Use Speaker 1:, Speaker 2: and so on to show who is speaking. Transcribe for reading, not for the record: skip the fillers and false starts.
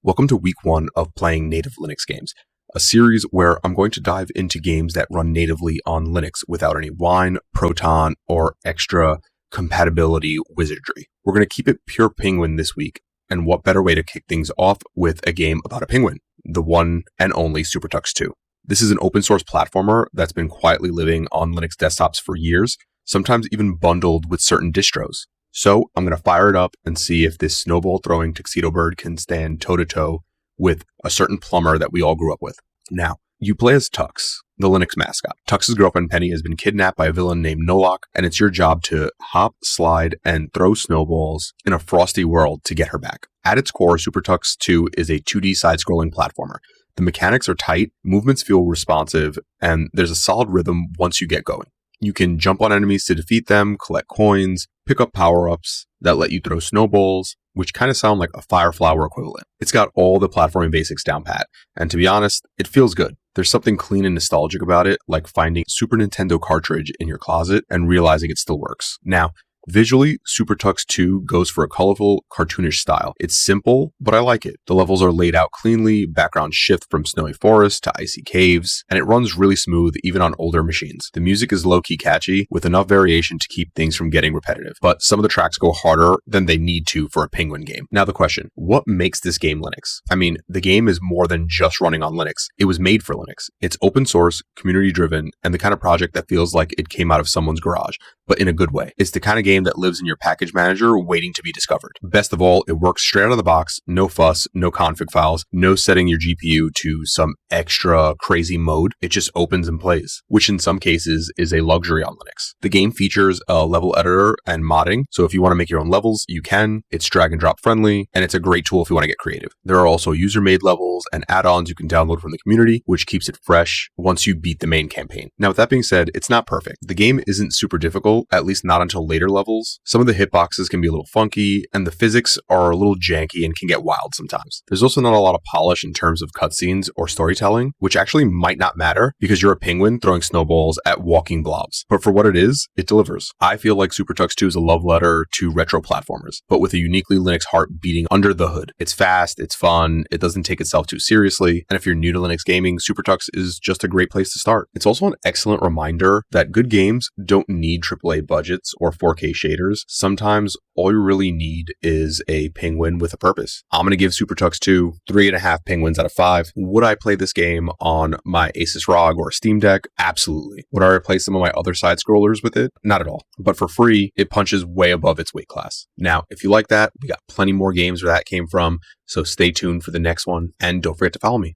Speaker 1: Welcome to week 1 of playing native Linux games, a series where I'm going to dive into games that run natively on Linux without any wine, Proton, or extra compatibility wizardry. We're going to keep it pure penguin this week, and what better way to kick things off with a game about a penguin, the one and only SuperTux 2. This is an open source platformer that's been quietly living on Linux desktops for years, sometimes even bundled with certain distros. So I'm going to fire it up and see if this snowball-throwing tuxedo bird can stand toe-to-toe with a certain plumber that we all grew up with. Now, you play as Tux, the Linux mascot. Tux's girlfriend Penny has been kidnapped by a villain named Nolok, and it's your job to hop, slide, and throw snowballs in a frosty world to get her back. At its core, SuperTux 2 is a 2D side-scrolling platformer. The mechanics are tight, movements feel responsive, and there's a solid rhythm once you get going. You can jump on enemies to defeat them, collect coins, pick up power-ups that let you throw snowballs, which kind of sound like a Fire Flower equivalent. It's got all the platforming basics down pat, and to be honest, it feels good. There's something clean and nostalgic about it, like finding a Super Nintendo cartridge in your closet and realizing it still works. Now, visually, SuperTux 2 goes for a colorful, cartoonish style. It's simple, but I like it. The levels are laid out cleanly, backgrounds shift from snowy forests to icy caves, and it runs really smooth even on older machines. The music is low-key catchy, with enough variation to keep things from getting repetitive, but some of the tracks go harder than they need to for a penguin game. Now the question, what makes this game Linux? I mean, the game is more than just running on Linux. It was made for Linux. It's open source, community-driven, and the kind of project that feels like it came out of someone's garage, but in a good way. It's the kind of game that lives in your package manager waiting to be discovered. Best of all, it works straight out of the box, no fuss, no config files, no setting your GPU to some extra crazy mode. It just opens and plays, which in some cases is a luxury on Linux. The game features a level editor and modding, so if you want to make your own levels, you can. It's drag and drop friendly, and it's a great tool if you want to get creative. There are also user-made levels and add-ons you can download from the community, which keeps it fresh once you beat the main campaign. Now, with that being said, it's not perfect. The game isn't super difficult, at least not until later levels. Some of the hitboxes can be a little funky, and the physics are a little janky and can get wild sometimes. There's also not a lot of polish in terms of cutscenes or storytelling, which actually might not matter because you're a penguin throwing snowballs at walking blobs. But for what it is, it delivers. I feel like SuperTux 2 is a love letter to retro platformers, but with a uniquely Linux heart beating under the hood. It's fast, it's fun, it doesn't take itself too seriously, and if you're new to Linux gaming, SuperTux is just a great place to start. It's also an excellent reminder that good games don't need AAA budgets or 4K shaders. Sometimes all you really need is a penguin with a purpose. I'm going to give SuperTux 2 3.5 penguins out of 5. Would I play this game on my Asus ROG or Steam Deck? Absolutely. Would I replace some of my other side scrollers with it? Not at all. But for free, it punches way above its weight class. Now, if you like that, we got plenty more games where that came from, so stay tuned for the next one, and don't forget to follow me.